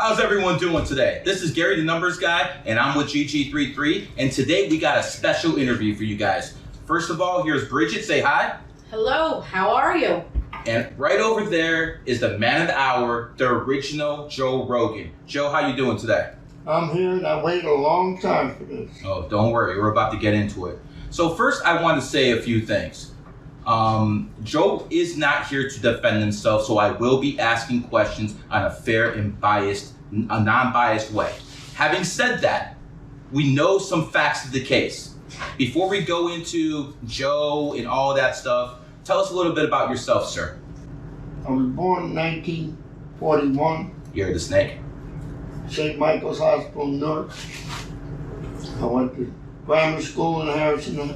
How's everyone doing today? This is Gary the Numbers Guy, and I'm with GG33, and today we got a special interview for you guys. First of all, here's Bridget. Say hi. Hello, how are you? And right over there is the man of the hour, the original Joe Rogan. Joe, how you doing today? I'm here and I waited a long time for this. Oh, don't worry. We're about to get into it. So first, I want to say a few things. Joe is not here to defend himself, so I will be asking questions on a fair and non-biased way. Having said that, we know some facts of the case. Before we go into Joe and all that stuff, tell us a little bit about yourself, sir. I was born in 1941, You're the snake. St. Michael's Hospital, Newark. I went to grammar school in Harrison,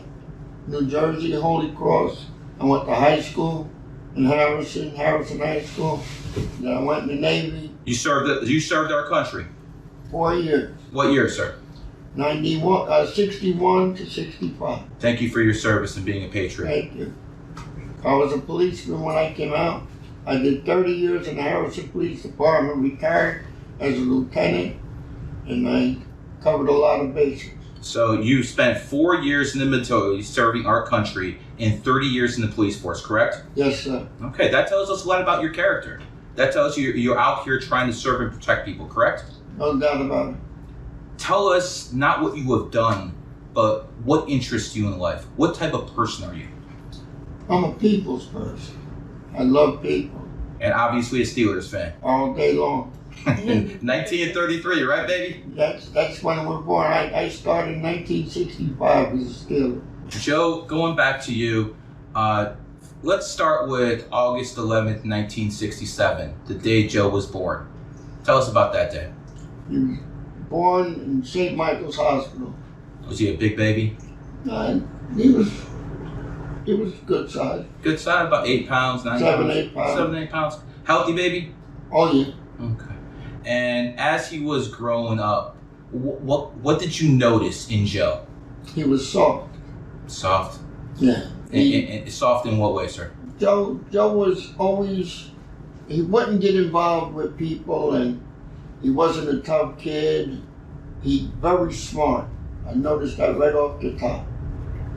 New Jersey, Holy Cross. I went to high school in Harrison High School. Then I went in the Navy. You served our country. 4 years. What year, sir? 61 to 65. Thank you for your service and being a patriot. Thank you. I was a policeman when I came out. I did 30 years in the Harrison Police Department, retired as a lieutenant, and I covered a lot of bases. So you spent 4 years in the military serving our country and 30 years in the police force, correct? Yes, sir. Okay, that tells us a lot about your character. That tells you you're out here trying to serve and protect people, correct? No doubt about it. Tell us not what you have done, but what interests you in life. What type of person are you? I'm a people's person. I love people. And obviously a Steelers fan. All day long. 1933, right, baby? That's when I was born. I started in 1965 as a Steeler. Joe, going back to you, let's start with August 11th, 1967, the day Joe was born. Tell us about that day. He was born in St. Michael's Hospital. Was he a big baby? He was good size. Good size, about 8 pounds, 9 7, pounds? 8 pounds. 7, 8 pounds. Healthy baby? Oh, yeah. Okay. And as he was growing up, what did you notice in Joe? He was soft. Soft? Yeah. And soft in what way, sir? Joe was always, he wouldn't get involved with people, and he wasn't a tough kid. He very smart. I noticed that right off the top.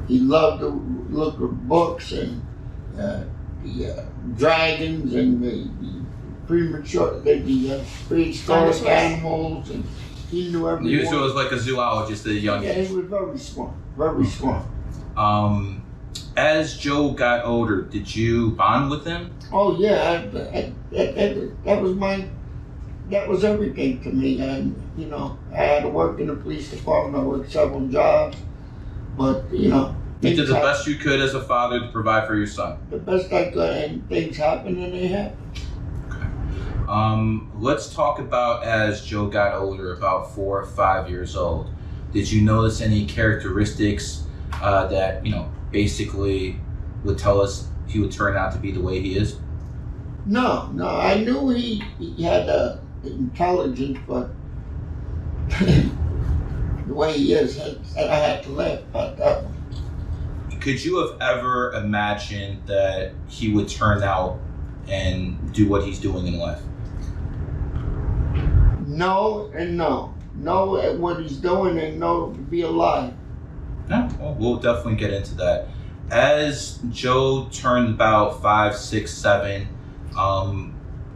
He loved to look at books and the dragons and the prehistoric animals, and he knew everything. He was like a zoologist at a young age. Yeah, he was very smart. Very smart. As Joe got older, did you bond with him? Oh yeah, that was everything to me. And I had to work in the police department. I worked several jobs, but you did the best you could as a father to provide for your son. The best I could, and things happened, and they happened. Okay. Let's talk about as Joe got older, about 4 or 5 years old. Did you notice any characteristics that basically would tell us he would turn out to be the way he is? No. I knew he had intelligence, but the way he is, I had to laugh about that one. Could you have ever imagined that he would turn out and do what he's doing in life? No and no. No at what he's doing, and no to be alive. Yeah, well, we'll definitely get into that. As Joe turned about 5, 6, 7,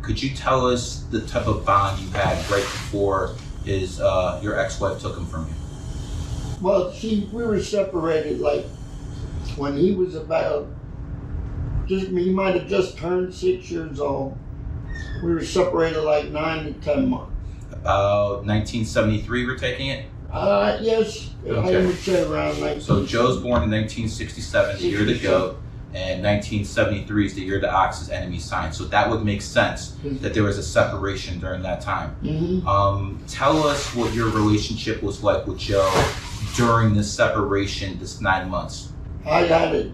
could you tell us the type of bond you had right before your ex-wife took him from you? Well, we were separated like when he was he might have just turned 6 years old. We were separated like 9 to 10 months. About 1973, we're taking it? Yes, Okay. I would say around 19. So Joe's born in 1967, the year of the goat, and 1973 is the year the ox is enemy sign. So that would make sense that there was a separation during that time. Mm-hmm. Tell us what your relationship was like with Joe during this separation, this 9 months. I had it.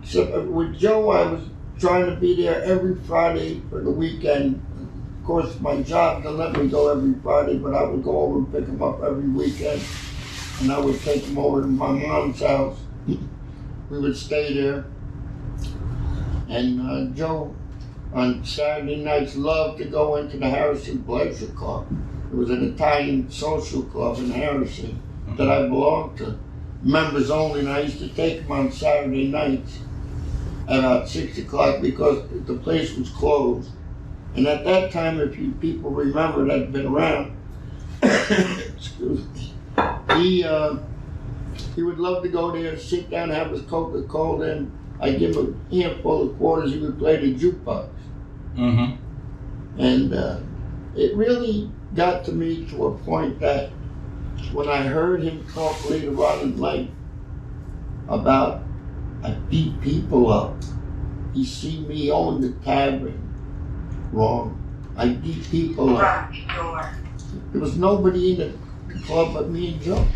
So with Joe, I was trying to be there every Friday for the weekend. Of course, my job didn't let me go every Friday, but I would go over and pick him up every weekend. And I would take him over to my mom's house. We would stay there. And Joe, on Saturday nights, loved to go into the Harrison Pleasure Club. It was an Italian social club in Harrison that I belonged to. Members only, and I used to take them on Saturday nights at about 6 o'clock because the place was closed. And at that time, if you people remember that had been around, excuse me, he would love to go there, sit down, have his Coca-Cola, and I'd give him a handful of quarters, he would play the jukebox. Mm-hmm. And it really got to me to a point that when I heard him talk later on in life about I beat people up, he see me own the tavern. Wrong. I beat people up. There was nobody in the club but me and Joe.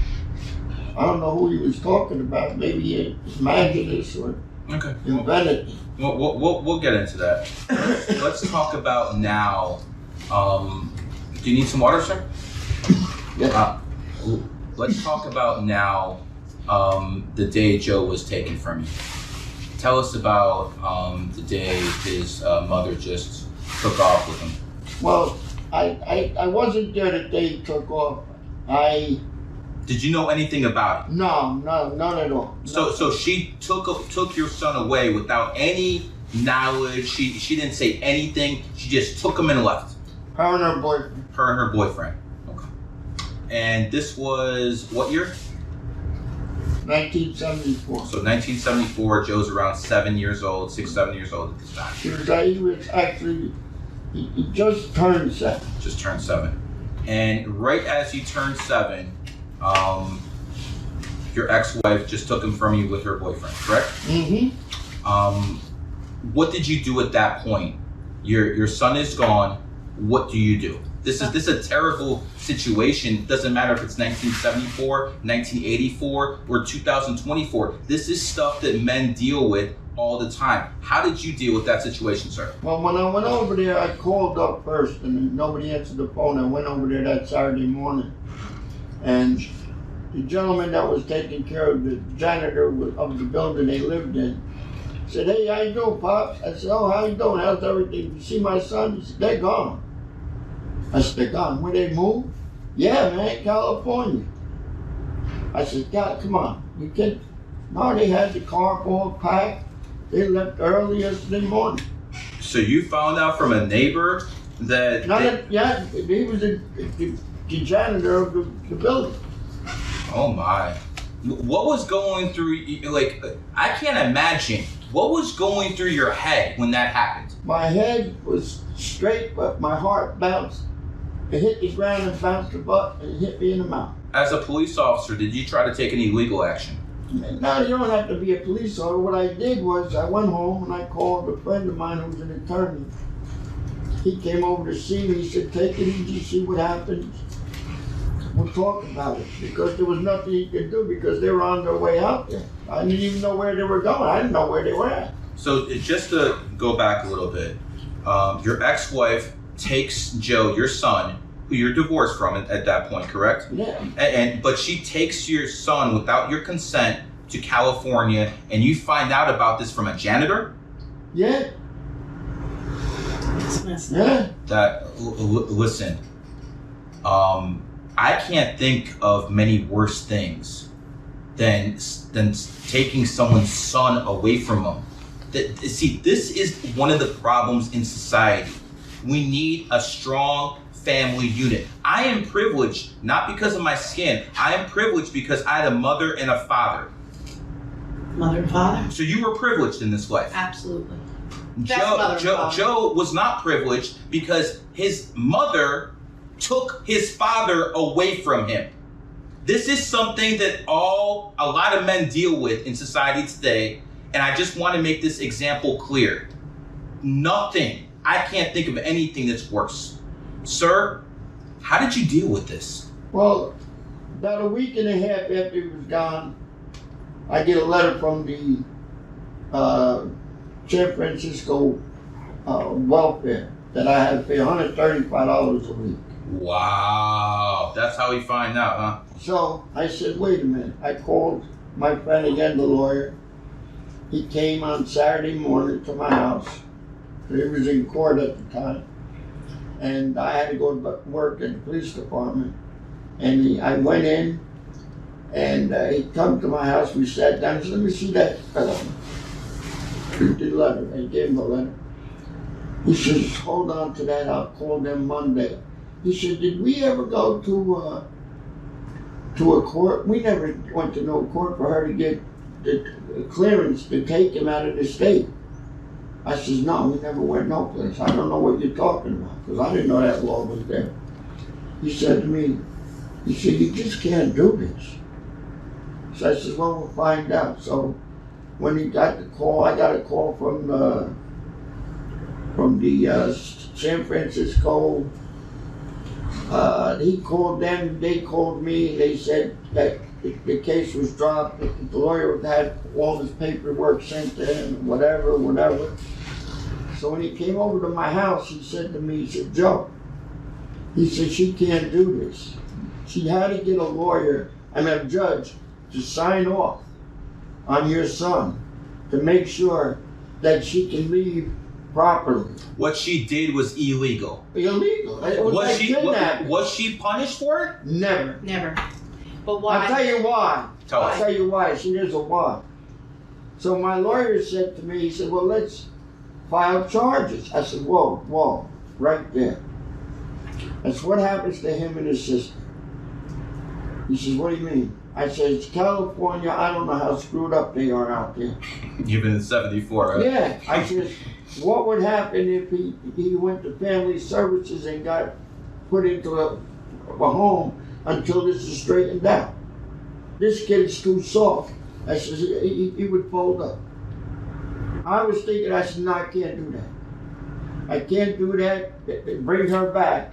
I don't know who he was talking about. Maybe he imagined this or invented it. We'll get into that. Let's talk about now. Do you need some water, sir? Yeah. Let's talk about now the day Joe was taken from you. Tell us about the day his mother just took off with him. Well, I wasn't there the day he took off. Did you know anything about it? No, none at all. So she took your son away without any knowledge. She didn't say anything. She just took him and left. Her and her boyfriend. Her and her boyfriend. Okay. And this was what year? 1974. So 1974. Joe's around 7 years old, 7 years old at this time. He was actually, he just turned 7. Just turned 7. And right as he turned 7, your ex-wife just took him from you with her boyfriend, correct? Mm-hmm. What did you do at that point? Your son is gone. What do you do? This is a terrible situation. It doesn't matter if it's 1974, 1984, or 2024. This is stuff that men deal with all the time. How did you deal with that situation, sir? Well, when I went over there, I called up first, and nobody answered the phone. I went over there that Saturday morning, and the gentleman that was taking care of the janitor of the building they lived in said, "Hey, how you doing, Pops?" I said, "Oh, how you doing? How's everything? You see my son?" He said, "They're gone." I said, "They're gone? Where they moved?" "Yeah, man, California." I said, "God, come on. You can't." No, they had the car all packed. They left early yesterday morning. So you found out from a neighbor that... Yeah, he was the janitor of the building. Oh my. What was going through, like, I can't imagine. What was going through your head when that happened? My head was straight, but my heart bounced. It hit the ground and bounced the butt and hit me in the mouth. As a police officer, did you try to take any legal action? Now, you don't have to be a police officer. What I did was I went home and I called a friend of mine who was an attorney. He came over to see me. He said, "Take it easy, see what happens. We'll talk about it." Because there was nothing he could do because they were on their way out there. I didn't even know where they were going. I didn't know where they were at. So just to go back a little bit, your ex-wife takes Joe, your son, who you're divorced from at that point, correct? Yeah. But she takes your son without your consent to California, and you find out about this from a janitor? Yeah. Yeah. Listen, I can't think of many worse things than taking someone's son away from them. See, this is one of the problems in society. We need a strong family unit. I am privileged, not because of my skin. I am privileged because I had a mother and a father. Mother and father? So you were privileged in this life. Absolutely. Joe was not privileged because his mother took his father away from him. This is something that a lot of men deal with in society today, and I just want to make this example clear. I can't think of anything that's worse. Sir, how did you deal with this? Well, about a week and a half after he was gone, I get a letter from the San Francisco welfare that I had to pay $135 a week. Wow, that's how we find out, huh? So I said, wait a minute. I called my friend again, the lawyer. He came on Saturday morning to my house. He was in court at the time. and I had to go to work in the police department. And I went in, and he come to my house. We sat down. He said, "Let me see that." The letter. I gave him the letter. He says, "Hold on to that. I'll call them Monday." He said, "Did we ever go to a court? We never went to no court for her to get the clearance to take him out of the state." I says, "No, we never went no place. I don't know what you're talking about, because I didn't know that law was there." He said to me, he said, "You just can't do this." So I said, "Well, we'll find out." So when he got the call, I got a call from the San Francisco. He called them, they called me, they said that the case was dropped, the lawyer had all his paperwork sent to him, whatever. So when he came over to my house, he said to me, he said, "Joe," he said, "she can't do this. She had to get a judge to sign off on your son to make sure that she can leave properly." What she did was illegal. Illegal. It was like kidnapping. Was she punished for it? Never. Never. But why? I'll tell you why. Tell us. I'll tell you why. See, there's a why. So my lawyer said to me, he said, "Well, let's file charges." I said, whoa, right there. That's what happens to him and his sister. He says, "What do you mean?" I said, "It's California. I don't know how screwed up they are out there." You've been in 74, right? Yeah. I said, "What would happen if he went to family services and got put into a home until this is straightened out? This kid's too soft." I said, he would fold up. I was thinking, I said, "No, I can't do that. I can't do that. Bring her back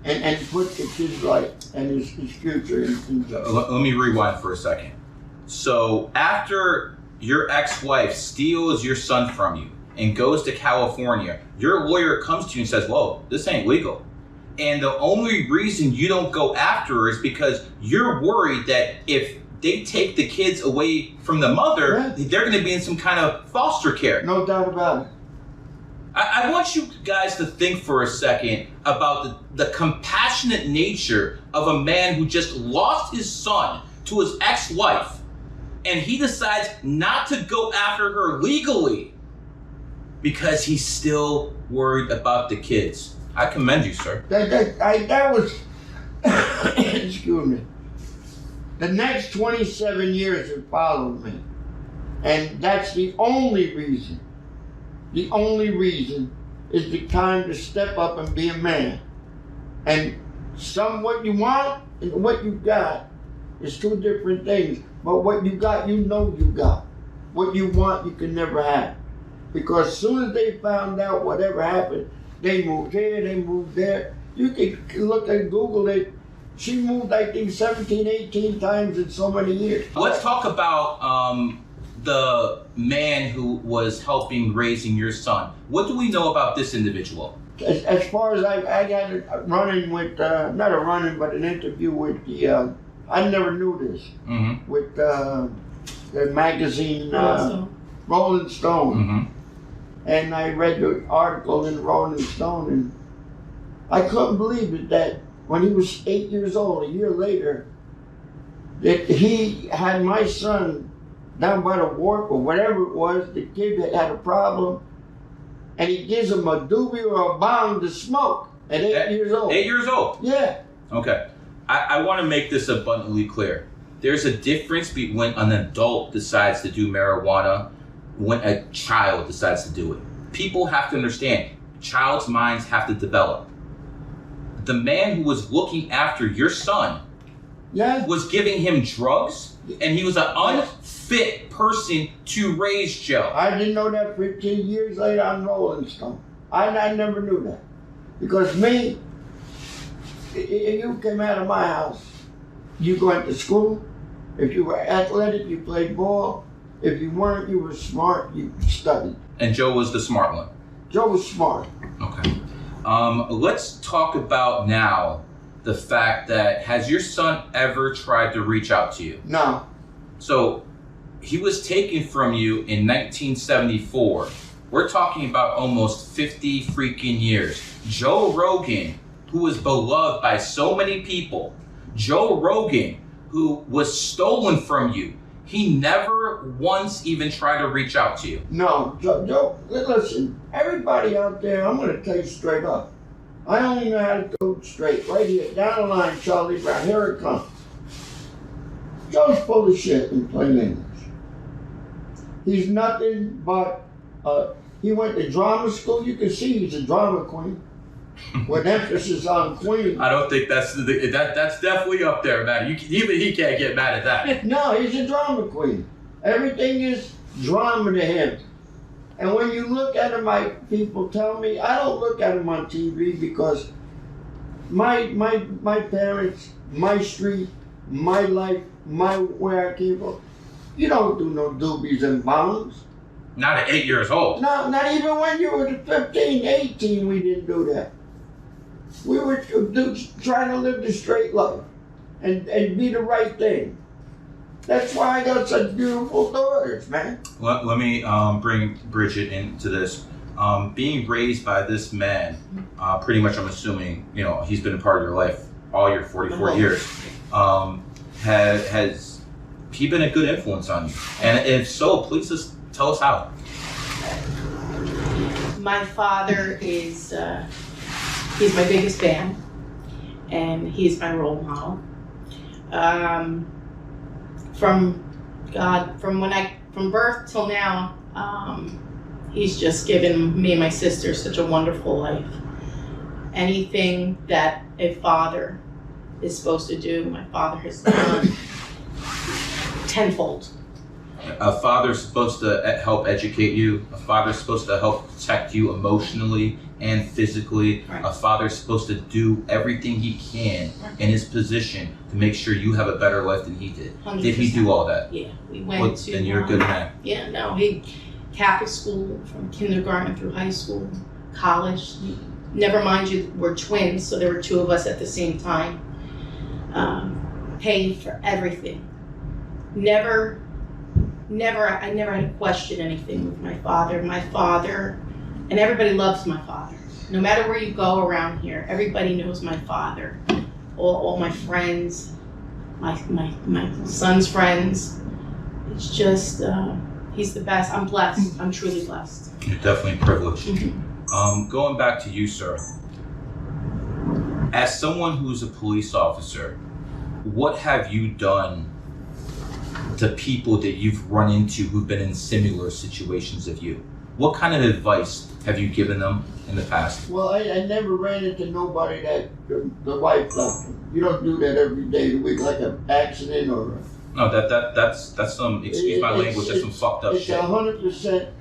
and put the kid's life and his future in jeopardy." Let me rewind for a second. So after your ex-wife steals your son from you and goes to California, your lawyer comes to you and says, "Whoa, this ain't legal." And the only reason you don't go after her is because you're worried that if they take the kids away from the mother, Right, they're going to be in some kind of foster care. no doubt about it. I want you guys to think for a second about the compassionate nature of a man who just lost his son to his ex-wife, and he decides not to go after her legally because he's still worried about the kids. I commend you, sir. That was, excuse me. The next 27 years have followed me. And that's the only reason is the time to step up and be a man. And what you want and what you got is two different things. But what you got, you know you got. What you want, you can never have. Because as soon as they found out whatever happened, they moved here, they moved there. You can look and Google it. She moved, I think, 17, 18 times in so many years. Let's talk about the man who was helping raising your son. What do we know about this individual? As far as I got a run-in with, not a run-in, but an interview with the, I never knew this, with the magazine, Rolling Stone. And I read the article in Rolling Stone, and I couldn't believe it that when he was 8 years old, a year later, that he had my son down by the wharf or whatever it was. The kid had a problem, and he gives him a doobie or a bong to smoke at 8 years old. 8 years old? Yeah. Okay. I want to make this abundantly clear. There's a difference between when an adult decides to do marijuana, when a child decides to do it. People have to understand, child's minds have to develop. The man who was looking after your son was giving him drugs, and he was an unfit person to raise Joe. I didn't know that 15 years later on Rolling Stone. I never knew that. Because me, if you came out of my house, you went to school. If you were athletic, you played ball. If you weren't, you were smart, you studied. And Joe was the smart one. Joe was smart. Okay. Let's talk about now the fact that, has your son ever tried to reach out to you? No. So he was taken from you in 1974. We're talking about almost 50 freaking years. Joe Rogan, who was beloved by so many people, Joe Rogan, who was stolen from you, he never once even tried to reach out to you. No, Joe, listen, everybody out there, I'm going to tell you straight up. I only know how to go straight. Right here, down the line, Charlie Brown. Here it comes. Joe's full of shit in plain English. He's nothing but, he went to drama school. You can see he's a drama queen. With emphasis on queen. I don't think that's definitely up there, man. Even he can't get mad at that. No, he's a drama queen. Everything is drama to him. And when you look at him, people tell me, I don't look at him on TV because my parents, my street, my life, where I came from, you don't do no doobies and bombs. Not at 8 years old. No, not even when you were 15, 18, we didn't do that. We were trying to live the straight life and be the right thing. That's why I got such beautiful daughters, man. Let me bring Bridget into this. Being raised by this man, pretty much I'm assuming, he's been a part of your life all your 44 years. Has he been a good influence on you? And if so, please just tell us how. My father is, he's my biggest fan, and he's my role model. From birth till now, he's just given me and my sister such a wonderful life. Anything that a father is supposed to do, my father has done tenfold. A father's supposed to help educate you. A father's supposed to help protect you emotionally and physically. Right. A father's supposed to do everything he can in his position to make sure you have a better life than he did. 100%. Did he do all that? Yeah, we went to. And you're a good man. Yeah, no, he Catholic school from kindergarten through high school, college. Never mind you, we're twins, so there were two of us at the same time. Paid for everything. I never had to question anything with my father. My father, and everybody loves my father. No matter where you go around here, everybody knows my father. All my friends, my son's friends. It's just, he's the best. I'm blessed. I'm truly blessed. You're definitely privileged. Mm-hmm. Going back to you, sir. As someone who's a police officer, what have you done to people that you've run into who've been in similar situations of you? What kind of advice have you given them in the past? Well, I never ran into nobody that the wife left them. You don't do that every day of the week, like an accident or No, that's some, excuse my language, that's some fucked up it's shit. 100%.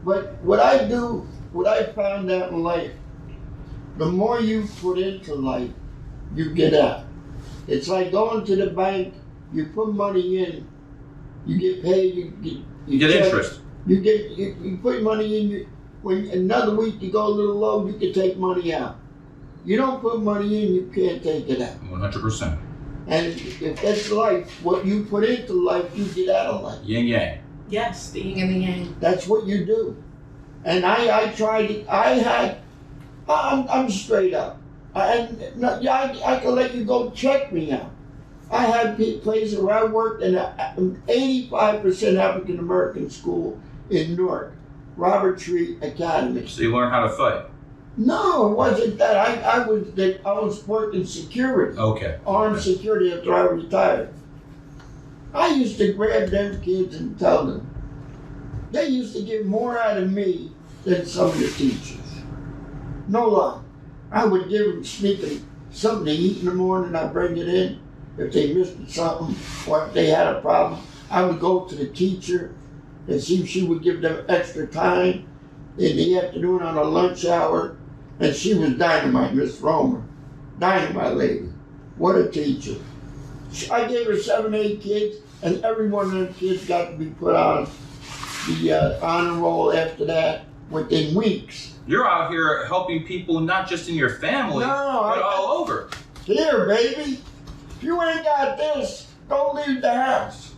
But what I found out in life, the more you put into life, you get out. It's like going to the bank, you put money in, you get paid, you get check, interest. You put money in, when another week you go a little low, you can take money out. You don't put money in, you can't take it out. 100%. And if that's life, what you put into life, you get out of life. Yin yang. Yes, the yin and the yang. That's what you do. And I tried it. I'm straight up. I can let you go check me out. I had places where I worked in an 85% African American school in Newark, Robert Tree Academy. So you learn how to fight. No, it wasn't that. I was working security. Okay. Armed security after I retired. I used to grab them kids and tell them. They used to get more out of me than some of the teachers. No lie. I would give them sneaking something to eat in the morning. I'd bring it in. If they missed something or if they had a problem, I would go to the teacher and see if she would give them extra time in the afternoon on a lunch hour. And she was dynamite, Miss Romer. Dynamite lady. What a teacher. I gave her 7, 8 kids, and every one of them kids got to be put on the honor roll after that within weeks. You're out here helping people not just in your family, but all over. Here, baby. If you ain't got this, don't leave the house.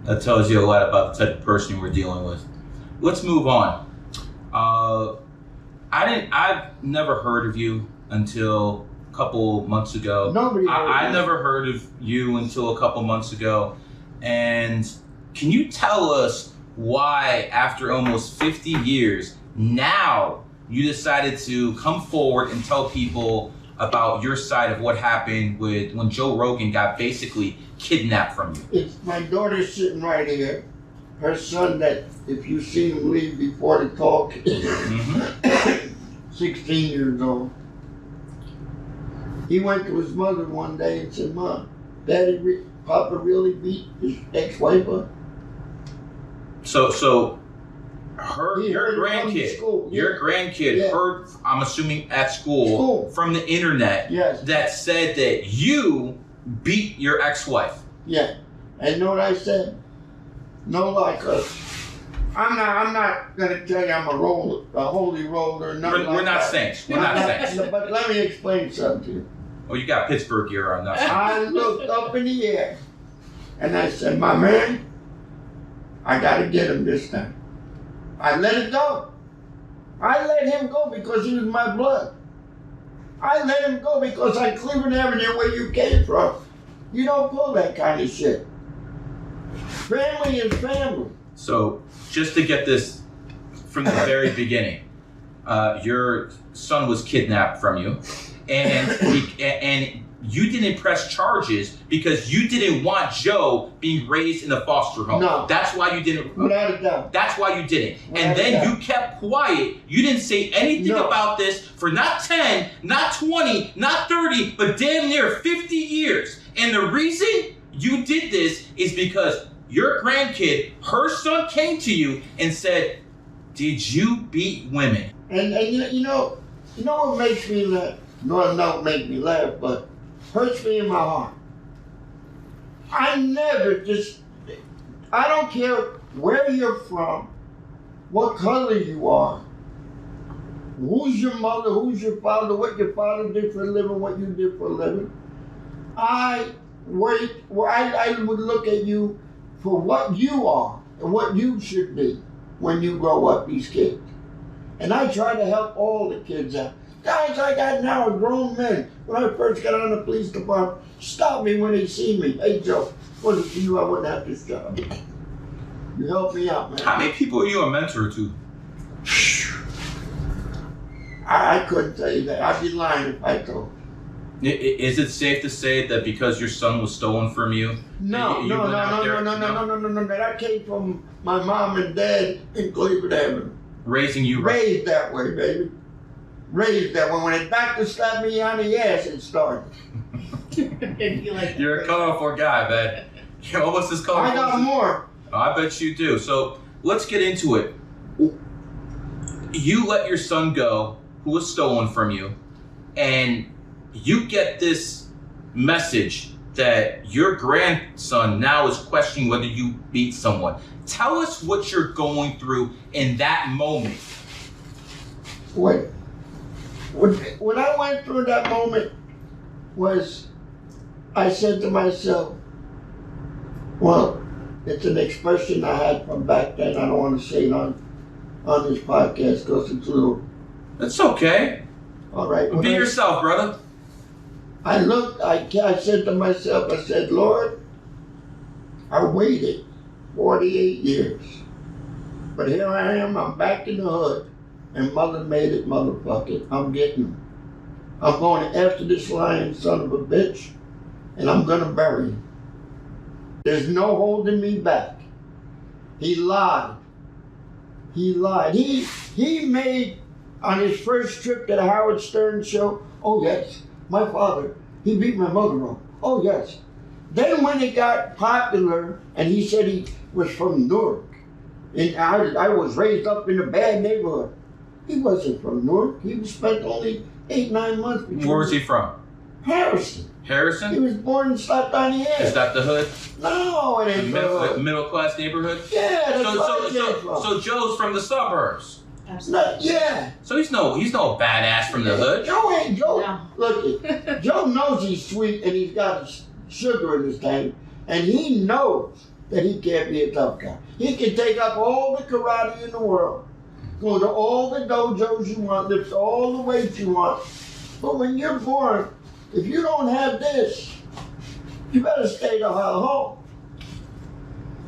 That tells you a lot about the type of person we're dealing with. Let's move on. I've never heard of you until a couple months ago. Nobody. I never heard of you until a couple months ago. And can you tell us why, after almost 50 years, now you decided to come forward and tell people about your side of what happened when Joe Rogan got basically kidnapped from you? It's my daughter sitting right here. Her son, that if you see him leave before the talk, 16 years old. He went to his mother one day and said, "Mom, Daddy, Papa really beat his ex-wife up?" So your Yeah. grandkid Yeah. heard, I'm assuming at school, from the internet, Yes. that said that you beat your ex-wife. Yeah. And you know what I said? No lie, cuz I'm not gonna tell you I'm a holy roller, nothing We're like not that. saints. We're not saints. But let me explain something to you. Oh, you got Pittsburgh gear on. That's I looked up in the air and I said, "My man, I gotta get him this time." I let it go. I let him go because he was my blood. I let him go because on Cleveland Avenue, where you came from, you don't pull that kind of shit. Family is family. So, just to get this from the very beginning, your son was kidnapped from you, and you didn't press charges because you didn't want Joe being raised in a foster home. No. That's why you didn't. Without a doubt. That's why you didn't. Without And a then doubt. you kept quiet. You didn't say anything No. about this for not 10, not 20, not 30, but damn near 50 years. And the reason you did this is because your grandkid, her son, came to you and said, "Did you beat women?" And you know what makes me laugh? No, it don't make me laugh, but hurts me in my heart. I don't care where you're from, what color you are, who's your mother, who's your father, what your father did for a living, what you did for a living. I would look at you for what you are and what you should be when you grow up, these kids. And I try to help all the kids out. Guys I got now are grown men. When I first got on the police department, stop me when they see me. "Hey Joe, wasn't for you, I wouldn't have this job. You help me out, man." How many people are you a mentor to? I couldn't tell you that. I'd be lying if I told. Is it safe to say that because your son was stolen from you? No. That came from my mom and dad in Cleveland Avenue. Raising you right. Raised that way, baby. Raised that way. When the doctor slapped me on the ass, it started. You're a colorful guy, man. You're almost as colorful. I got more. I bet you do. So let's get into it. You let your son go, who was stolen from you, and you get this message that your grandson now is questioning whether you beat someone. Tell us what you're going through in that moment. When I went through that moment was, I said to myself, well, it's an expression I had from back then. I don't want to say it on this podcast because it's a little... It's okay. All right. Be yourself, brother. I said to myself, I said, Lord, I waited 48 years. But here I am, I'm back in the hood. And mother made it, motherfucker. I'm getting him. I'm going after this lying son of a bitch, and I'm gonna bury him. There's no holding me back. He lied. He lied. He made, on his first trip to the Howard Stern show, "Oh yes, my father, he beat my mother up. Oh yes." Then when it got popular, and he said he was from Newark, and I was raised up in a bad neighborhood. He wasn't from Newark. He spent only 8-9 months. Where was he from? Harrison. He Harrison? was born and slapped on the head. Is that the hood? No, it ain't the hood. Middle class neighborhood? Yeah, that's where I came from. So Joe's from the suburbs. No, yeah. So he's no badass from the hood. Joe ain't Joe. No. Look, Joe knows he's sweet and he's got sugar in his tank, and he knows that he can't be a tough guy. He can take up all the karate in the world, go to all the dojos you want, lift all the weights you want. But when you're born, if you don't have this, you better stay the hell home.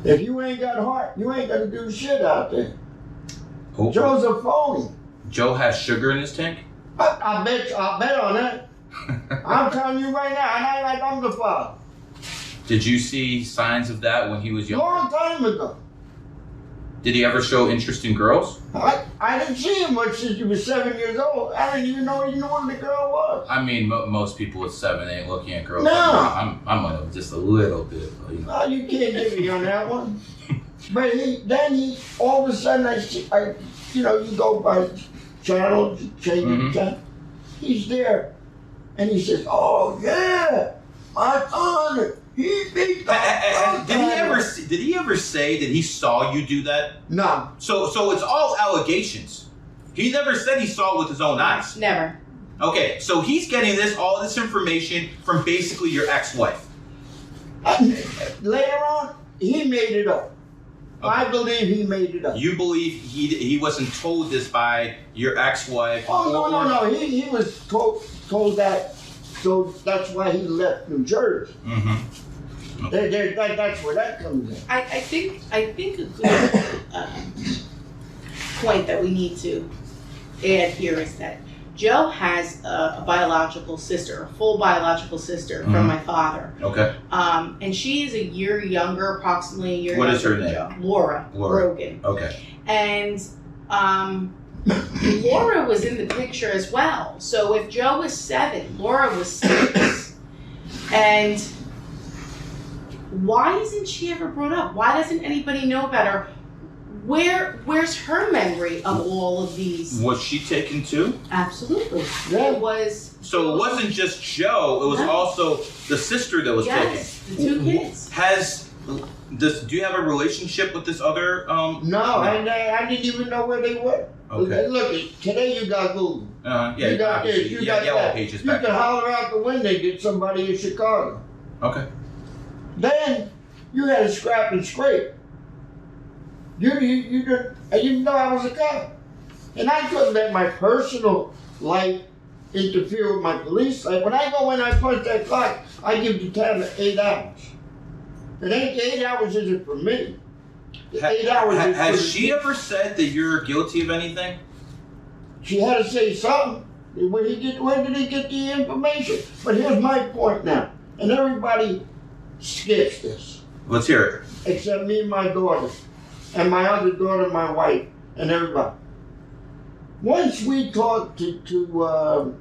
If you ain't got heart, you ain't gonna do shit out there. Oh. Joe's a phony. Joe has sugar in his tank? I'll bet on that. I'm telling you right now, and I'm the father. Did you see signs of that when he was young? Long time ago. Did he ever show interest in girls? I didn't see him much since he was 7 years old. I didn't even know what the girl was. I mean, most people at 7 ain't looking at girls. No. I'm gonna just a little bit. You know. No, you can't get me on that one. But he all of a sudden you go by channel, change the channel. He's there, and he says, "Oh yeah, my son, he beat the." Did he ever say that he saw you do that? No. So it's all allegations. He never said he saw it with his own eyes. Never. Okay, so he's getting all this information from basically your ex-wife. Later on, he made it up. Okay. I believe he made it up. You believe he wasn't told this by your ex-wife? Oh no. He was told that, so that's why he left New Jersey. Mm-hmm. Okay. That's where that comes in. I think a good point that we need to add here is that Joe has a biological sister, a full biological sister from my father. Okay. And she is a year younger, approximately a year younger. What is her name? Joe. Laura Rogan. Okay. And Laura was in the picture as well. So if Joe was 7, Laura was 6. And why isn't she ever brought up? Why doesn't anybody know about her? Where's her memory of all of these? Was she taken too? Absolutely. Yeah. It was. So it wasn't just Joe, it was also the sister that was taken. Yes, the 2 kids. Do you have a relationship with this other No, I didn't even know where they were. Okay. Look, today you got Google. Yeah, you got this, you got Yellow that. Pages You back can then. holler out the window and get somebody in Chicago. Okay. Then you had to scrap and scrape. You didn't know I was a cop. And I couldn't let my personal life interfere with my police life. When I go in, I punch that clock, I give the time 8 hours. It ain't 8 hours isn't for me. 8 hours is for Has she ever said that you're guilty of anything? She had to say something. Where did he get the information? But here's my point now. And everybody skips this. Let's hear it. Except me and my daughter. And my other daughter, my wife, and everybody. Once we talked to the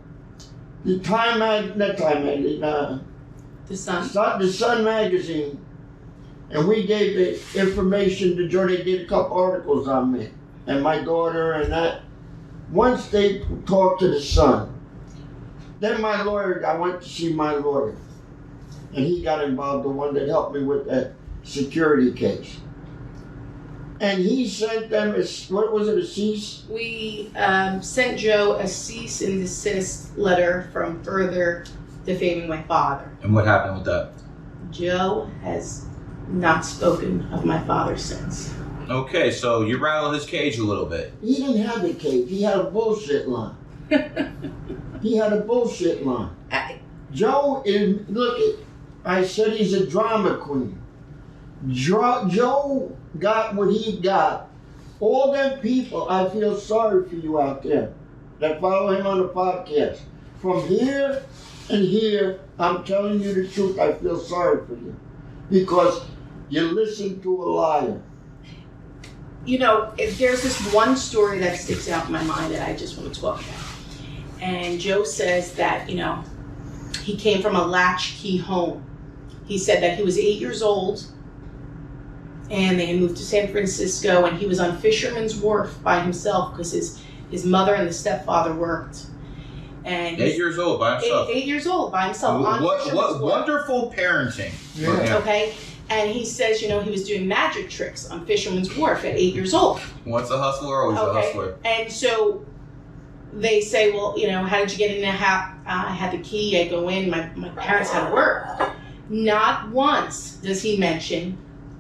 the Sun magazine, and we gave the information to Joe. They did a couple articles on me and my daughter and that. Once they talked to the Sun, then my lawyer, I went to see my lawyer, and he got involved, the one that helped me with that security case. And he sent them a cease? We sent Joe a cease and desist letter from further defaming my father. And what happened with that? Joe has not spoken of my father since. Okay, so you rattled his cage a little bit. He didn't have a cage. He had a bullshit line. He had a bullshit line. Joe is, I said he's a drama queen. Joe got what he got. All them people, I feel sorry for you out there that follow him on the podcast. From here and here, I'm telling you the truth, I feel sorry for you. Because you listen to a liar. You know, there's this one story that sticks out in my mind that I just want to talk about. And Joe says that, he came from a latchkey home. He said that he was 8 years old and they had moved to San Francisco and he was on Fisherman's Wharf by himself because his mother and the stepfather worked. And 8 years old by himself. 8 years old by himself. What wonderful parenting. Yeah. Okay. And he says, he was doing magic tricks on Fisherman's Wharf at 8 years old. Once a hustler, always a hustler. And so they say, well, how did you get in the house? I had the key, I go in, my parents had to work. Not once does he mention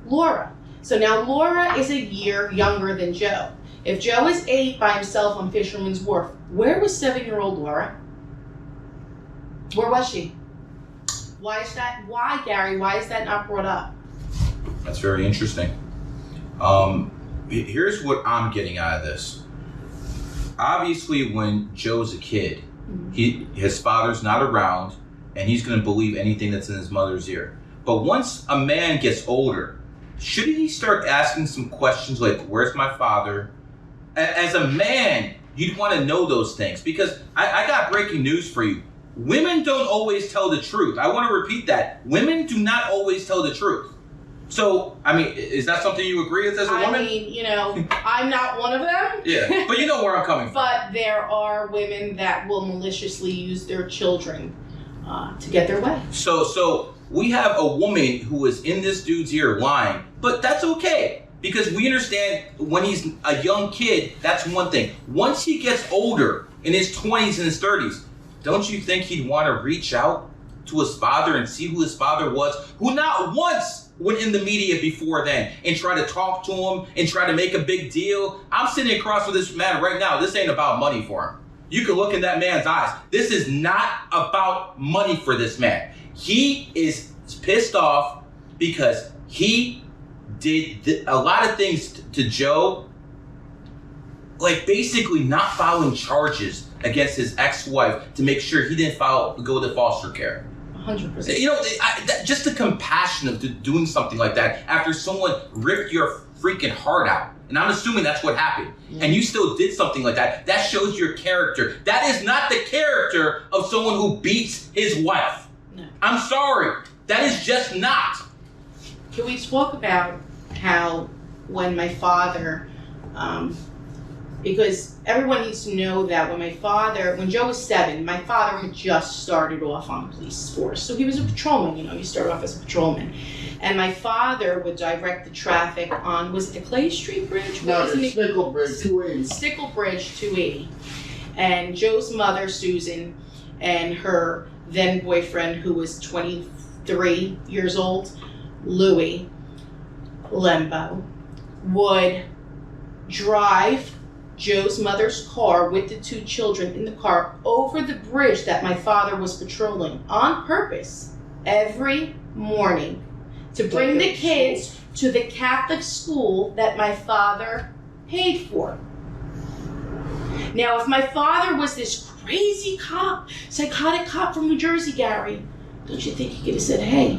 Laura. So now Laura is a year younger than Joe. If Joe is 8 by himself on Fisherman's Wharf, where was 7-year-old Laura? Where was she? Why, Gary, why is that not brought up? That's very interesting. Here's what I'm getting out of this. Obviously, when Joe's a kid, his father's not around, and he's going to believe anything that's in his mother's ear. But once a man gets older, shouldn't he start asking some questions like, where's my father? As a man, you'd want to know those things, because I got breaking news for you. Women don't always tell the truth. I want to repeat that. Women do not always tell the truth. So, I mean, is that something you agree with as a woman? I mean, you know, I'm not one of them. Yeah, but you know where I'm coming from. But there are women that will maliciously use their children to get their way. So we have a woman who is in this dude's ear lying, but that's okay. Because we understand when he's a young kid, that's one thing. Once he gets older, in his 20s and his 30s, don't you think he'd want to reach out to his father and see who his father was, who not once went in the media before then and try to talk to him and try to make a big deal? I'm sitting across with this man right now. This ain't about money for him. You can look in that man's eyes. This is not about money for this man. He is pissed off because he did a lot of things to Joe, like basically not filing charges against his ex-wife to make sure he didn't go to foster care. 100%. You know, just the compassion of doing something like that after someone ripped your freaking heart out. And I'm assuming that's what happened. Yeah. And you still did something like that. That shows your character. That is not the character of someone who beats his wife. No. I'm sorry. That is just not. Can we talk about how when my father, because everyone needs to know that when Joe was 7, my father had just started off on the police force. So he was a patrolman, you know, you start off as a patrolman. And my father would direct the traffic on, was it the Clay Street Bridge? No, the Stickle Bridge, 280. Stickle Bridge, 280. And Joe's mother, Susan, and her then boyfriend, who was 23 years old, Louis Lembo, would drive Joe's mother's car with the 2 children in the car over the bridge that my father was patrolling on purpose every morning to bring the kids to the Catholic school that my father paid for. Now, if my father was this crazy cop, psychotic cop from New Jersey, Gary, don't you think he could have said, hey,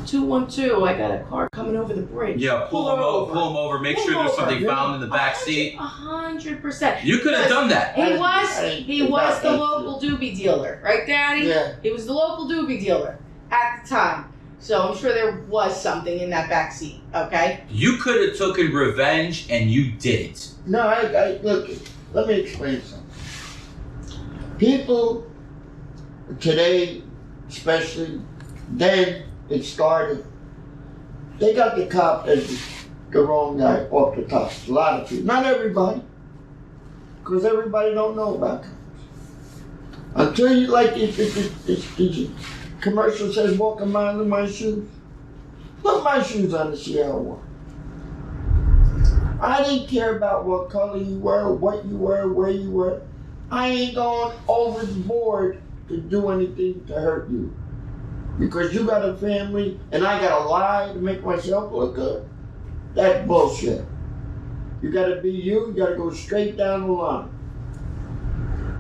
212, I got a car coming over the bridge. Yeah, pull him over, make sure there's something found in the back seat. 100%. You could have done that. He was the local doobie dealer, right, Daddy? Yeah. He was the local doobie dealer at the time. So I'm sure there was something in that back seat, okay? You could have taken revenge and you didn't. No, I look, let me explain something. People today, especially then it started, they got the cop as the wrong guy off the top. A lot of people, not everybody, because everybody don't know about cops. Until you, like, the commercial says, walk a mile in my shoes. Put my shoes on to see how it works. I didn't care about what color you were, what you were, where you were. I ain't going overboard to do anything to hurt you. Because you got a family and I gotta lie to make myself look good. That's bullshit. You gotta be you gotta go straight down the line.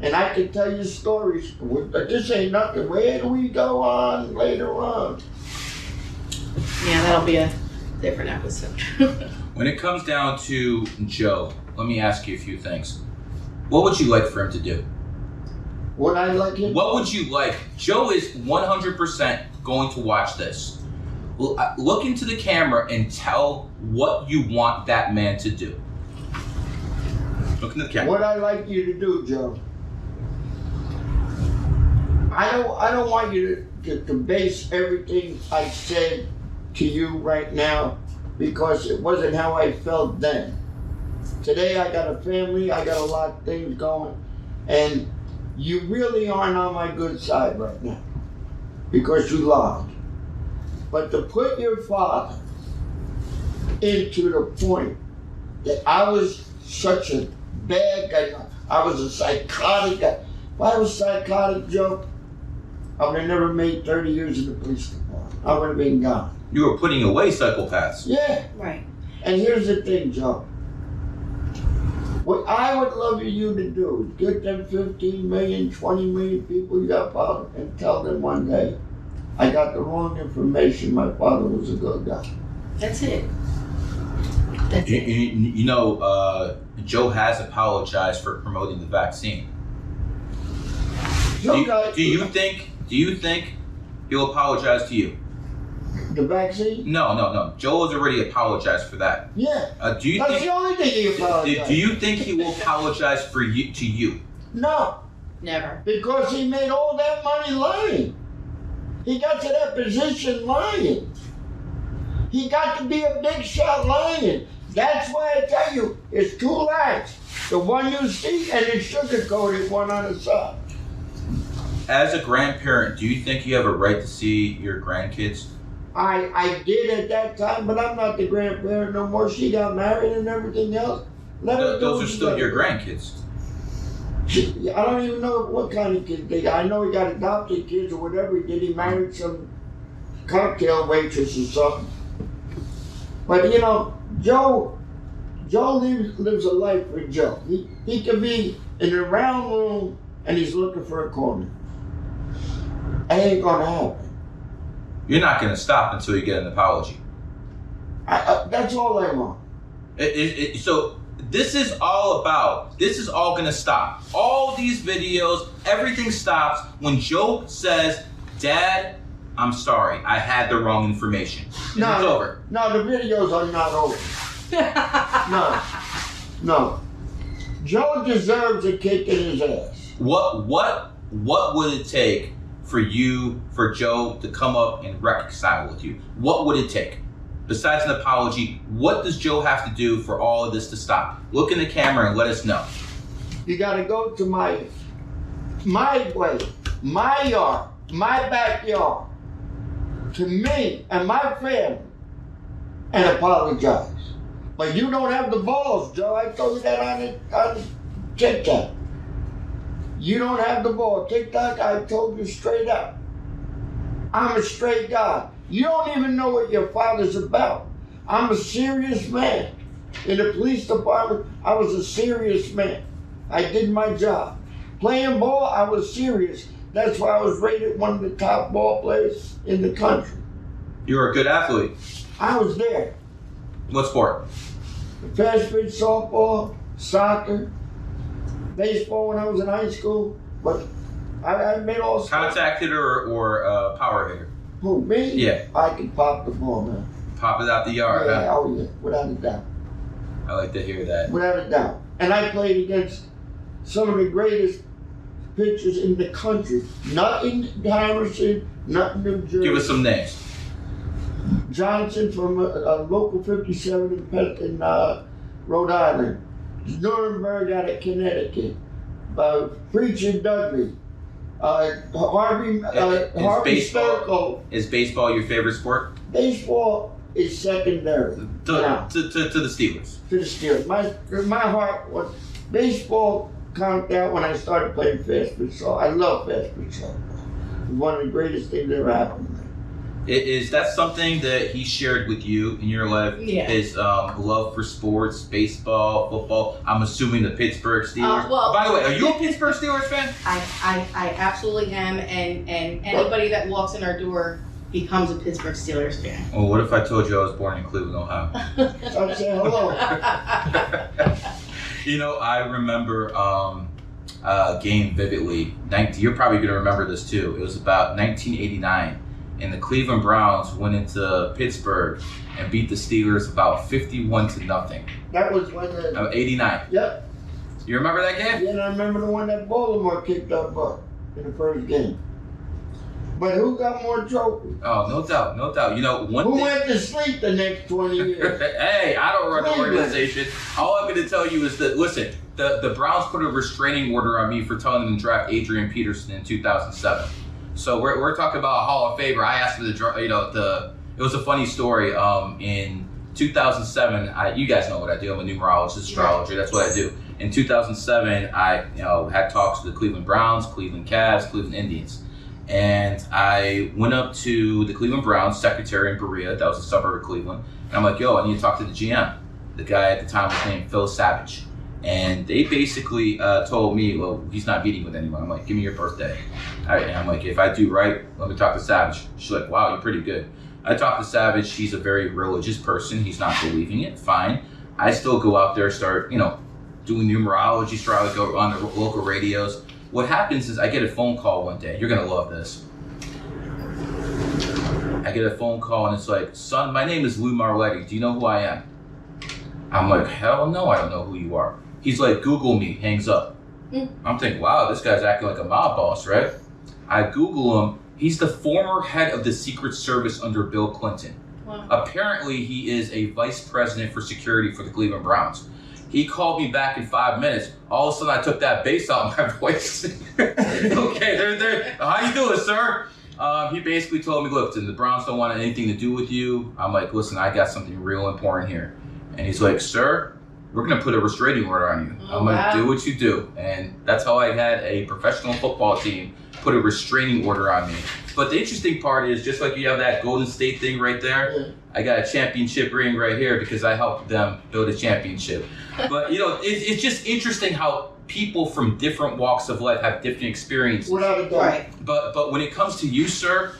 And I can tell you stories, but this ain't nothing. Where do we go on later on? Yeah, that'll be a different episode. When it comes down to Joe, let me ask you a few things. What would you like for him to do? Would I like him? What would you like? Joe is 100% going to watch this. Look into the camera and tell what you want that man to do. Look into the camera. What I like you to do, Joe. I don't want you to base everything I said to you right now because it wasn't how I felt then. Today I got a family, I got a lot of things going, and you really aren't on my good side right now because you lied. But to put your father into the point I was such a bad guy. I was a psychotic guy. If I was psychotic, Joe, I would have never made 30 years in the police department. I would have been gone. You were putting away psychopaths. Yeah. Right. And here's the thing, Joe. What I would love you to do is get them 15 million, 20 million people you got father and tell them one day, I got the wrong information. My father was a good guy. That's it. That's You, it. you know, Joe has apologized for promoting the vaccine. Do you think he'll apologize to you? The vaccine? No. Joe has already apologized for that. Yeah. Do you That's think? the only thing he apologized. Do you think he will apologize to you? No, Never. because he made all that money lying. He got to that position lying. He got to be a big shot lying. That's why I tell you, it's two lies. The one you see and the sugar-coated one on the side. As a grandparent, do you think you have a right to see your grandkids? I did at that time, but I'm not the grandparent no more. She got married and everything else. Let her do Those what are she still gotta your do. grandkids. I don't even know what kind of kids they got. I know he got adopted kids or whatever he did. He married some cocktail waitress or something. But you know, Joe lives a life for Joe. He could be in a round room and he's looking for a corner. It ain't gonna happen. You're not going to stop until you get an apology. That's all I want. So this is all going to stop. All these videos, everything stops when Joe says, Dad, I'm sorry, I had the wrong information. And it's over. No, the videos are not over. No. Joe deserves a kick in his ass. What would it take for Joe to come up and reconcile with you? What would it take? Besides an apology, what does Joe have to do for all of this to stop? Look in the camera and let us know. You gotta go to my way, my yard, my backyard, to me and my family, and apologize. But you don't have the balls, Joe. I told you that on the TikTok. You don't have the ball. TikTok, I told you straight up. I'm a straight guy. You don't even know what your father's about. I'm a serious man. In the police department, I was a serious man. I did my job. Playing ball, I was serious. That's why I was rated one of the top ball players in the country. You were a good athlete. I was there. What sport? Fast pitch, softball, soccer, baseball when I was in high school. But I made all sports. Contact hitter or power hitter? Who, me? Yeah. I can pop the ball, man. Pop it out the yard, Yeah, huh? oh yeah, without a doubt. I like to hear that. Without a doubt. And I played against some of the greatest pitchers in the country. Not in Harrison, not in New Jersey. Give us some names. Johnson from local 57 in Rhode Island. Nuremberg out of Connecticut. Preacher Dudley. Harvey Sturkle. Is baseball your favorite sport? Baseball is secondary. To the Steelers. To the Steelers. My heart was baseball conked out when I started playing fast pitch softball. I love fast pitch softball. It was one of the greatest things that ever happened to me. Is that something that he shared with you in your life? Yeah. His love for sports, baseball, football. I'm assuming the Pittsburgh Steelers. Well, by the way, are you a Pittsburgh Steelers fan? I absolutely am, and anybody that walks in our door becomes a Pittsburgh Steelers fan. Well, what if I told you I was born in Cleveland, Ohio? I'd say hello. You know, I remember a game vividly. You're probably going to remember this too. It was about 1989. And the Cleveland Browns went into Pittsburgh and beat the Steelers about 51-0. That was when the... 89. Yep. You remember that game? Yeah, and I remember the one that Baltimore kicked up butt in the first game. But who got more trophies? Oh, no doubt. You know, Who went to sleep the next 20 years? Hey, I don't run the Cleveland. organization. All I'm going to tell you is that, listen, the Browns put a restraining order on me for telling them to draft Adrian Peterson in 2007. So we're talking about a Hall of Famer. I asked him to draft, it was a funny story. In 2007, you guys know what I do. I'm a numerologist, astrologer. That's what I do. In 2007, I had talks with the Cleveland Browns, Cleveland Cavs, Cleveland Indians. And I went up to the Cleveland Browns secretary in Berea, that was a suburb of Cleveland. And I'm like, yo, I need to talk to the GM. The guy at the time was named Phil Savage. And they basically told me, well, he's not meeting with anyone. I'm like, give me your birthday. All right, and I'm like, if I do right, let me talk to Savage. She's like, wow, you're pretty good. I talked to Savage. He's a very religious person. He's not believing it. Fine. I still go out there, start, doing numerology, astrology, go on the local radios. What happens is I get a phone call one day. You're going to love this. I get a phone call and it's like, son, my name is Lou Marletti. Do you know who I am? I'm like, hell no, I don't know who you are. He's like, Google me, hangs up. I'm thinking, wow, this guy's acting like a mob boss, right? I Google him. He's the former head of the Secret Service under Bill Clinton. Wow. Apparently, he is a vice president for security for the Cleveland Browns. He called me back in 5 minutes. All of a sudden, I took that bass out of my voice. Okay, there. How you doing, sir? He basically told me, look, the Browns don't want anything to do with you. I'm like, listen, I got something real important here. And he's like, sir, we're going to put a restraining order on you. I'm going to do what you do. And that's how I had a professional football team put a restraining order on me. But the interesting part is, just like you have that Golden State thing right there, I got a championship ring right here because I helped them build a championship. But, it's just interesting how people from different walks of life have different experiences. Without a doubt. Right. But when it comes to you, sir,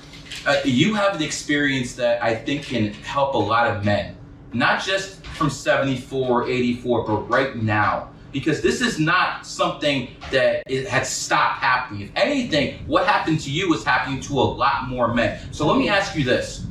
you have an experience that I think can help a lot of men. Not just from 74, 84, but right now. Because this is not something that it has stopped happening. If anything, what happened to you is happening to a lot more men. So let me ask you this.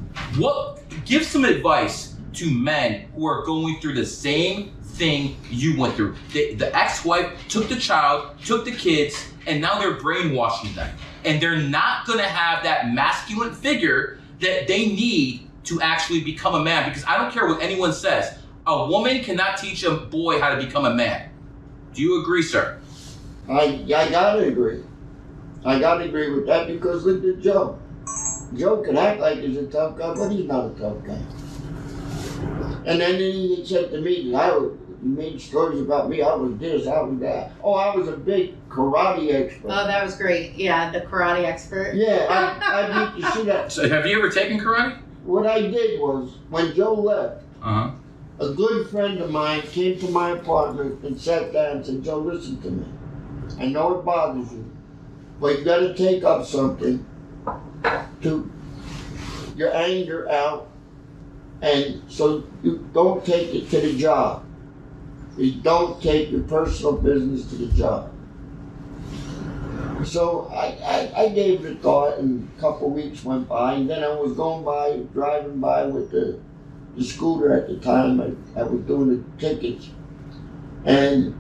Give some advice to men who are going through the same thing you went through. The ex-wife took the child, took the kids, and now they're brainwashing them. And they're not gonna have that masculine figure that they need to actually become a man. Because I don't care what anyone says. A woman cannot teach a boy how to become a man. Do you agree, sir? I gotta agree. I gotta agree with that because look at Joe. Joe can act like he's a tough guy, but he's not a tough guy. And then he said to me that he made stories about me. I was this, I was that. Oh, I was a big karate expert. Oh, that was great. Yeah, the karate expert. Yeah, I beat the shit out. So have you ever taken karate? What I did was, when Joe left, a good friend of mine came to my apartment and sat down and said, Joe, listen to me. I know it bothers you, but you gotta take up something to your anger out, and so you don't take it to the job. You don't take your personal business to the job. So I gave it a thought, and a couple of weeks went by, and then I was driving by with the scooter at the time. I was doing the tickets, and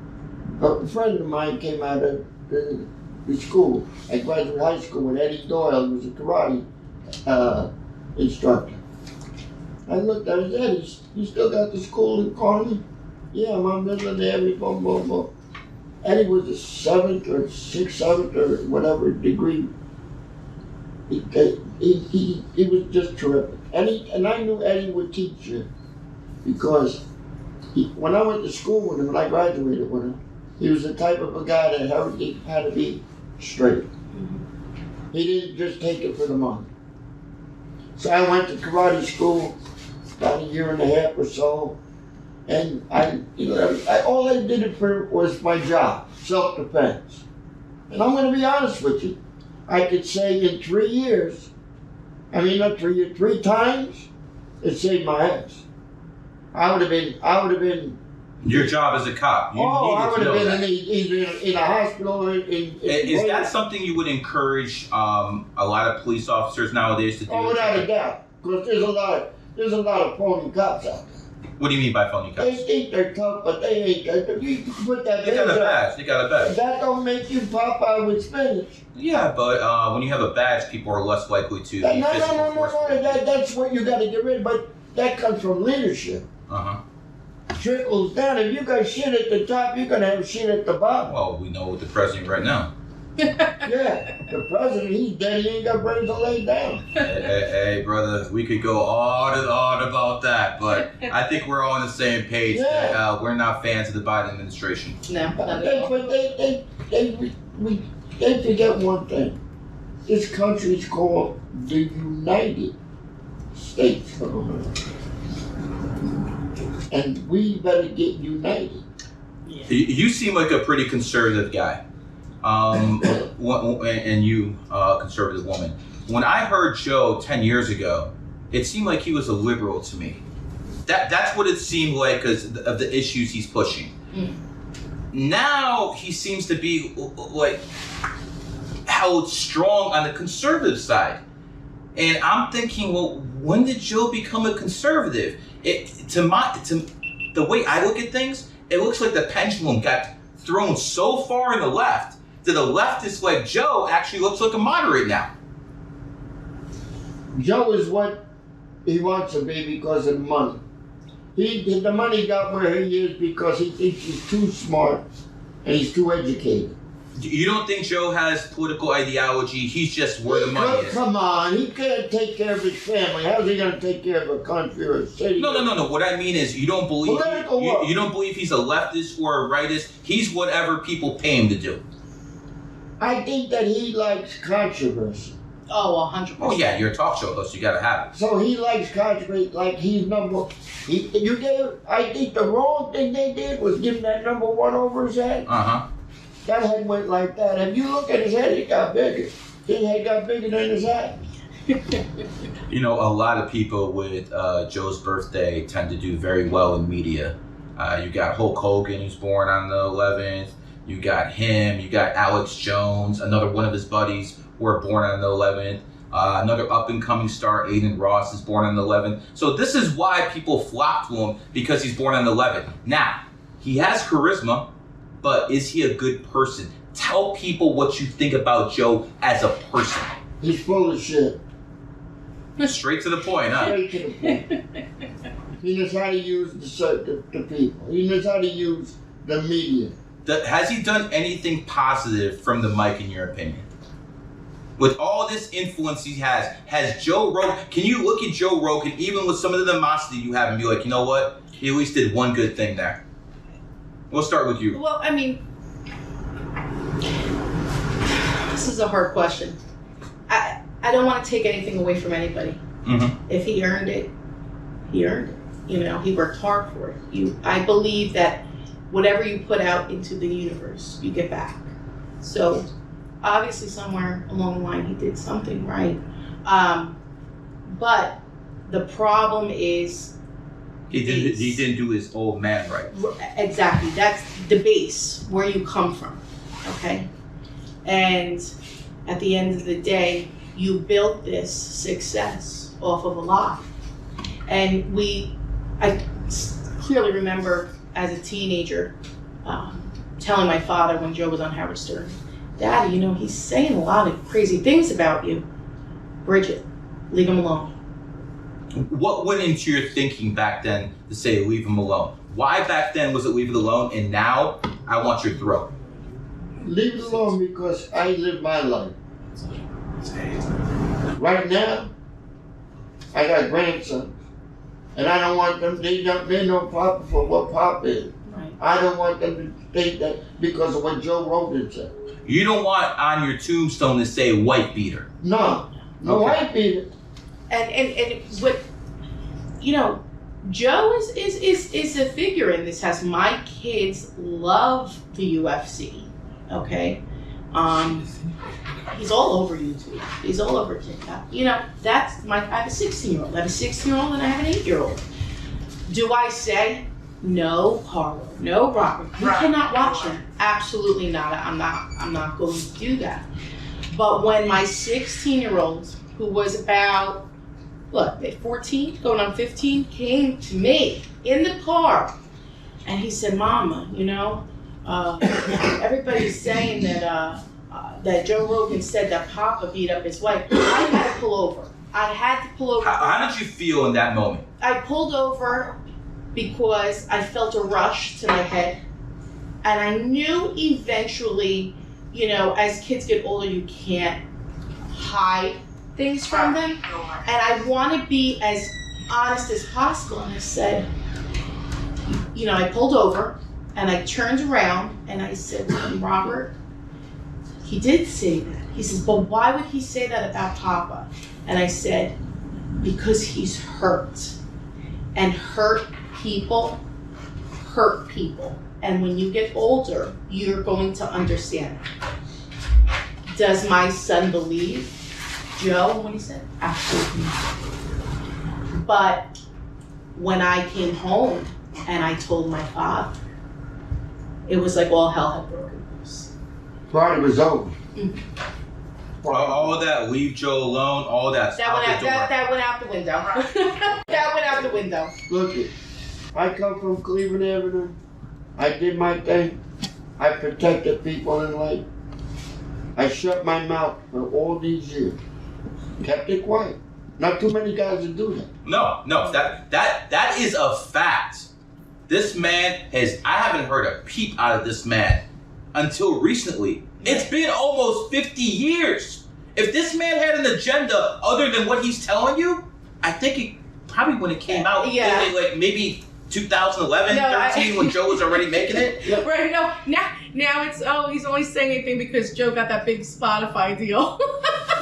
a friend of mine came out of the school. I graduated high school with Eddie Doyle, who was a karate instructor. I looked at his Eddie, you still got the school in Kearney? Yeah, Mom, living there, boom, boom, boom. Eddie was a 7th or 6th, 7th or whatever degree. He was just terrific. And I knew Eddie would teach you because when I went to school with him, when I graduated with him, he was the type of a guy that everything had to be straight. He didn't just take it for the money. So I went to karate school about a year and a half or so, and all I did it for was my job, self-defense. And I'm going to be honest with you. I could say in 3 years, not 3 years, 3 times, it saved my ass. I would have been. Your job as a cop. I would have been either in a hospital or Is that something you would encourage a lot of police officers nowadays to do? Oh, without a doubt. Because there's a lot of phony cops out there. What do you mean by phony cops? They think they're tough, but they ain't. You put that. They got a badge. They got a badge. That don't make you pop out with spinach. Yeah, but when you have a badge, people are less likely to. No. That's what you got to get rid of. But that comes from leadership. Trickles down. If you got shit at the top, you're gonna have shit at the bottom. Well, we know with the president right now. Yeah, the president, he's dead. He ain't got brains to lay down. Hey, brother, we could go on and on about that, but I think we're all on the same page that we're not fans of the Biden administration. No, not at all. But they forget one thing. This country is called the United States of America. And we better get united. Yeah. You seem like a pretty conservative guy. And you, conservative woman. When I heard Joe 10 years ago, it seemed like he was a liberal to me. That's what it seemed like because of the issues he's pushing. Mm. Now he seems to be like held strong on the conservative side. And I'm thinking, well, when did Joe become a conservative? To the way I look at things, it looks like the pendulum got thrown so far in the left that a leftist like Joe actually looks like a moderate now. Joe is what he wants to be because of the money. The money got where he is because he thinks he's too smart and he's too educated. You don't think Joe has political ideology? He's just where the money is. Come on, he can't take care of his family. How's he going to take care of a country or a city? No. What I mean is, you don't believe you don't believe he's a leftist or a rightist. He's whatever people pay him to do. I think that he likes controversy. Oh, 100%. Oh yeah, you're a talk show host. You gotta have it. So he likes controversy. Like he's number. I think the wrong thing they did was give him that number one over his head. That head went like that. If you look at his head, it got bigger. His head got bigger than his head. You know, a lot of people with Joe's birthday tend to do very well in media. You got Hulk Hogan, who's born on the 11th. You got him. You got Alex Jones, another one of his buddies who are born on the 11th. Another up-and-coming star, Aiden Ross, is born on the 11th. So this is why people flock to him, because he's born on the 11th. Now, he has charisma, but is he a good person? Tell people what you think about Joe as a person. He's full of shit. Straight to the point, huh? Straight to the point. He knows how to use the people. He knows how to use the media. Has he done anything positive from the mic, in your opinion? With all this influence he has Joe Rogan, can you look at Joe Rogan, even with some of the animosity you have, and be like, you know what? He at least did one good thing there. We'll start with you. Well, I mean, this is a hard question. I don't want to take anything away from anybody. Mm-hmm. If he earned it, he earned it. You know, he worked hard for it. I believe that whatever you put out into the universe, you get back. So obviously somewhere along the line he did something right. But the problem is he didn't do his old man right. Exactly. That's the base, where you come from. Okay? And at the end of the day, you built this success off of a lie. And I clearly remember as a teenager telling my father when Joe was on Howard Stern, Daddy, you know, he's saying a lot of crazy things about you. Bridget, leave him alone. What went into your thinking back then to say leave him alone? Why back then was it leave it alone, and now I want your throat? Leave it alone because I live my life. Right now, I got grandsons, and I don't want them, they know Papa for what Papa is. Right. I don't want them to think that because of what Joe Rogan said. You don't want on your tombstone to say white beater. No white beater. And what, you know, Joe is a figure in this. Has my kids love the UFC, okay? He's all over YouTube. He's all over TikTok. You know, I have a 16-year-old. I have a 16-year-old and I have an 8-year-old. Do I say, no Carlo, no Robert, you cannot watch them? Absolutely not. I'm not going to do that. But when my 16-year-old, who was about, 14, going on 15, came to me in the car, and he said, Mama, you know, everybody's saying that Joe Rogan said that Papa beat up his wife. I had to pull over. How did you feel in that moment? I pulled over because I felt a rush to my head, and I knew eventually you know, as kids get older, you can't hide things from them. And I want to be as honest as possible. And I said, you know, I pulled over and I turned around and I said to him, Robert, he did say that. He says, but why would he say that about Papa? And I said, because he's hurt. And hurt people hurt people. And when you get older, you're going to understand. Does my son believe Joe when he said? Absolutely not. But when I came home and I told my father, it was like all hell had broken loose. Party was over. All that leave Joe alone, all that That went out the window. That went out the window. Look it, I come from Cleveland Avenue. I did my thing. I protected people in life. I shut my mouth for all these years. Kept it quiet. Not too many guys would do that. No, that is a fact. This man I haven't heard a peep out of this man until recently. It's been almost 50 years. If this man had an agenda other than what he's telling you, I think it probably when it came out, like maybe 2011, 13, when Joe was already making it. Right, no, now it's, he's only saying anything because Joe got that big Spotify deal.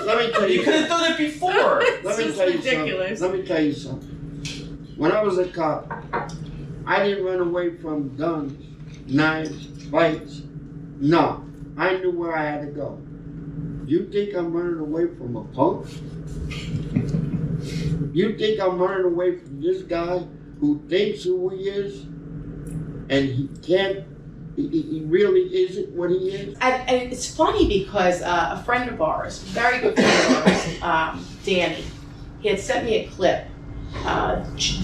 Let me tell you. You could have done it before. It's ridiculous. Let me tell you something. When I was a cop, I didn't run away from guns, knives, fights. No, I knew where I had to go. You think I'm running away from a punk? You think I'm running away from this guy who thinks who he is and he can't, he really isn't what he is? And it's funny because a friend of ours, very good friend of ours, Danny, he had sent me a clip.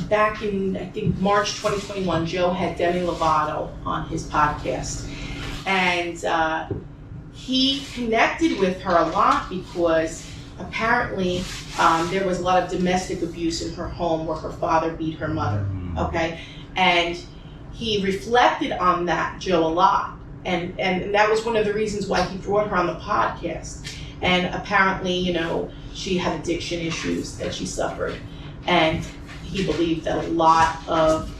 Back in, I think, March 2021, Joe had Demi Lovato on his podcast. And he connected with her a lot because apparently there was a lot of domestic abuse in her home where her father beat her mother, okay? And he reflected on that, Joe, a lot. And that was one of the reasons why he brought her on the podcast. And apparently, you know, she had addiction issues that she suffered. And he believed that a lot of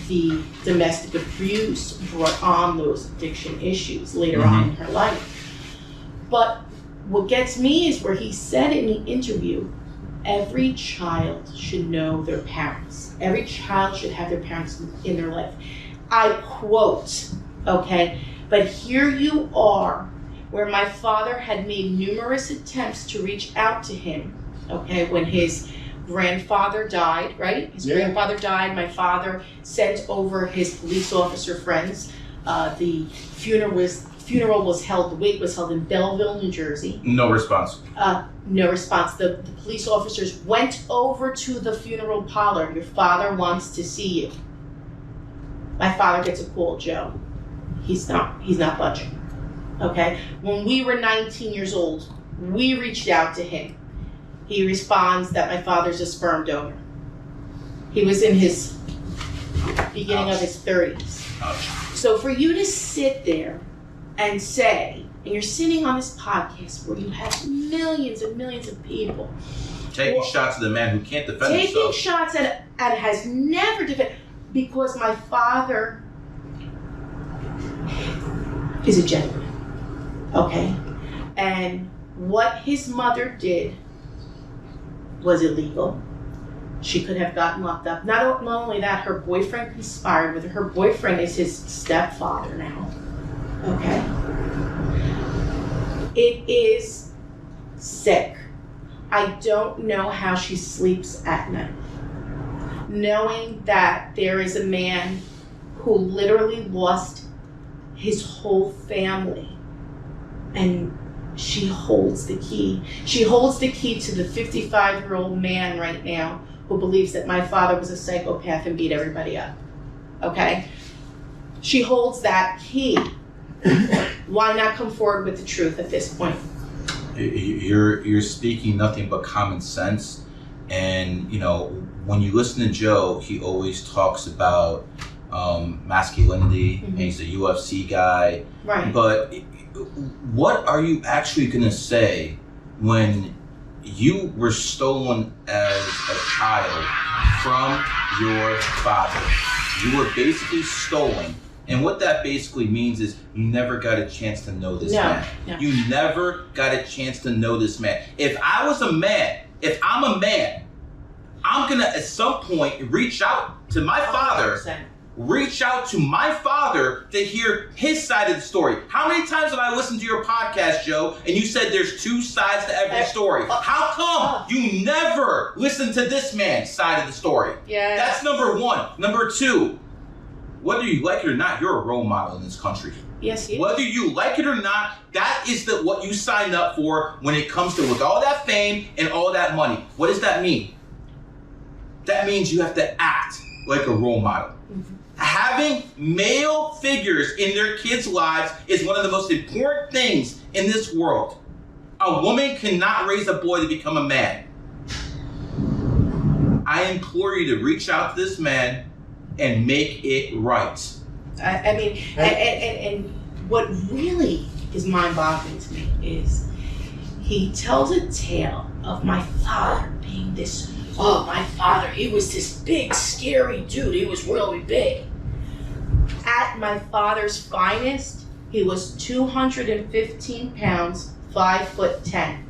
the domestic abuse brought on those addiction issues later on in her life. But what gets me is where he said in the interview, every child should know their parents. Every child should have their parents in their life. I quote, okay, but here you are, where my father had made numerous attempts to reach out to him, okay, when his grandfather died, right? His grandfather died. My father sent over his police officer friends. The funeral was held, the wake was held in Belleville, New Jersey. No response. No response. The police officers went over to the funeral parlor. Your father wants to see you. My father gets a call, Joe. He's not budging. Okay? When we were 19 years old, we reached out to him. He responds that my father's a sperm donor. He was in his beginning of his 30s. So for you to sit there and say, and you're sitting on this podcast where you have millions and millions of people taking shots at the man who can't defend himself. Taking shots at has never defended, because my father is a gentleman, okay? And what his mother did was illegal. She could have gotten locked up. Not only that, her boyfriend conspired with her. Her boyfriend is his stepfather now, okay? It is sick. I don't know how she sleeps at night, knowing that there is a man who literally lost his whole family, and she holds the key. She holds the key to the 55-year-old man right now who believes that my father was a psychopath and beat everybody up, okay? She holds that key. Why not come forward with the truth at this point? You're speaking nothing but common sense. And, you know, when you listen to Joe, he always talks about masculinity, and he's a UFC guy. Right. But what are you actually going to say when you were stolen as a child from your father? You were basically stolen. And what that basically means is you never got a chance to know this man. No. You never got a chance to know this man. If I'm a man, I'm going to at some point reach out to my father. 100%. Reach out to my father to hear his side of the story. How many times have I listened to your podcast, Joe, and you said there's two sides to every story? How come you never listen to this man's side of the story? Yeah. That's number one. Number two, whether you like it or not, you're a role model in this country. Yes, you. Whether you like it or not, that is what you signed up for when it comes to with all that fame and all that money. What does that mean? That means you have to act like a role model. Mm-hmm. Having male figures in their kids' lives is one of the most important things in this world. A woman cannot raise a boy to become a man. I implore you to reach out to this man and make it right. I mean, and what really is mind-boggling to me is he tells a tale of my father being this, my father, he was this big, scary dude. He was really big. At my father's finest, he was 215 pounds, 5'10".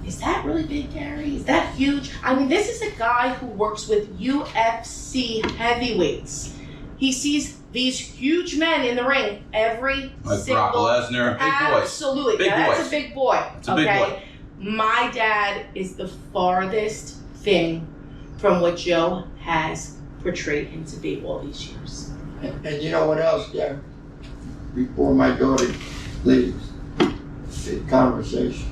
Is that really big, Gary? Is that huge? I mean, this is a guy who works with UFC heavyweights. He sees these huge men in the ring every like single... Brock Lesnar, big boys. Absolutely. Big Now, boys. that's a big boy. It's a big boy. My dad is the farthest thing from what Joe has portrayed him to be all these years. And you know what else, Gary? Before my daughter leaves the conversation.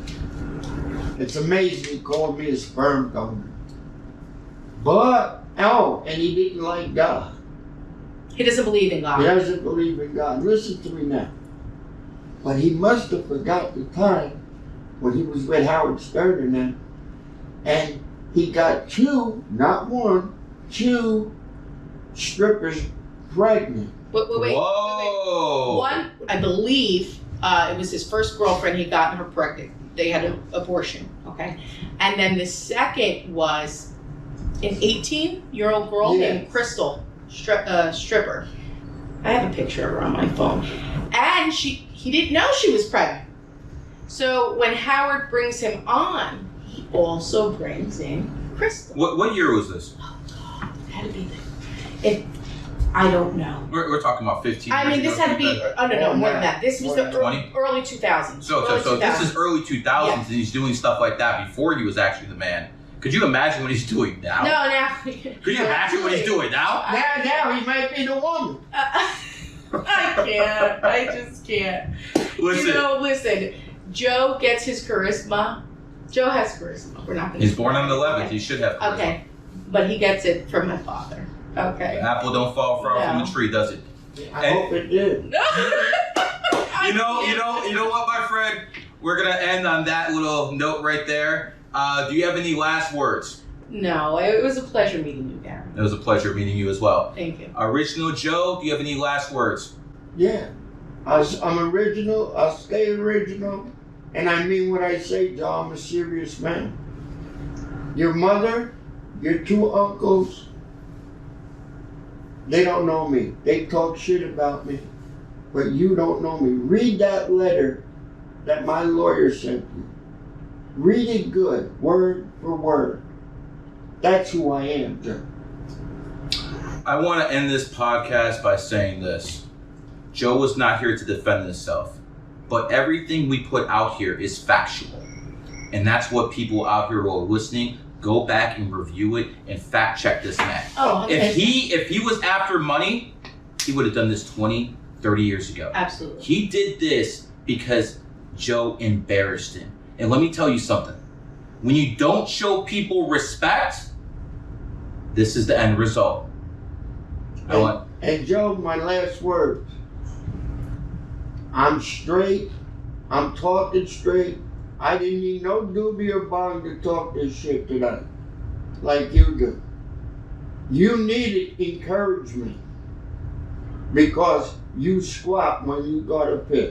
It's amazing he called me a sperm donor. But, and he didn't like God. He doesn't believe in God. He doesn't believe in God. Listen to me now. But he must have forgot the time when he was with Howard Stern and them. And he got two, not one, two strippers pregnant. Wait. Whoa. One, I believe, it was his first girlfriend. He'd gotten her pregnant. They had an abortion, okay? And then the second was an 18-year-old girl named Crystal, stripper. I have a picture of her on my phone. And he didn't know she was pregnant. So when Howard brings him on, he also brings in Crystal. What year was this? Oh, God, it had to be I don't know. We're talking about 15 I mean, years this ago, had to be, no, more than that. This was the 20? early 2000s. So this is early 2000s, Yeah. and he's doing stuff like that before he was actually the man. Could you imagine what he's doing now? No, now. Could you imagine what he's doing now? Now he might be the woman. I can't. I just can't. Listen. Listen. Joe gets his charisma. Joe has charisma. We're not going to. He's born on the 11th. He should have charisma. Okay. But he gets it from my father. Okay. The apple don't fall far from the tree, does it? I hope it did. You know what, my friend? We're gonna end on that little note right there. Do you have any last words? No, it was a pleasure meeting you, Gary. It was a pleasure meeting you as well. Thank you. Original Joe, do you have any last words? Yeah. I'm original. I'll stay original. And I mean what I say, Joe. I'm a serious man. Your mother, your two uncles, they don't know me. They talk shit about me. But you don't know me. Read that letter that my lawyer sent you. Read it good, word for word. That's who I am, Joe. I want to end this podcast by saying this. Joe was not here to defend himself, but everything we put out here is factual. And that's what people out here who are listening, go back and review it and fact check this man. Oh, okay. If he was after money, he would have done this 20, 30 years ago. Absolutely. He did this because Joe embarrassed him. And let me tell you something. When you don't show people respect, this is the end result. And Joe, my last words. I'm straight. I'm talking straight. I didn't need no doobie or bong to talk this shit today, like you do. You needed encouragement because you squat when you got a piss.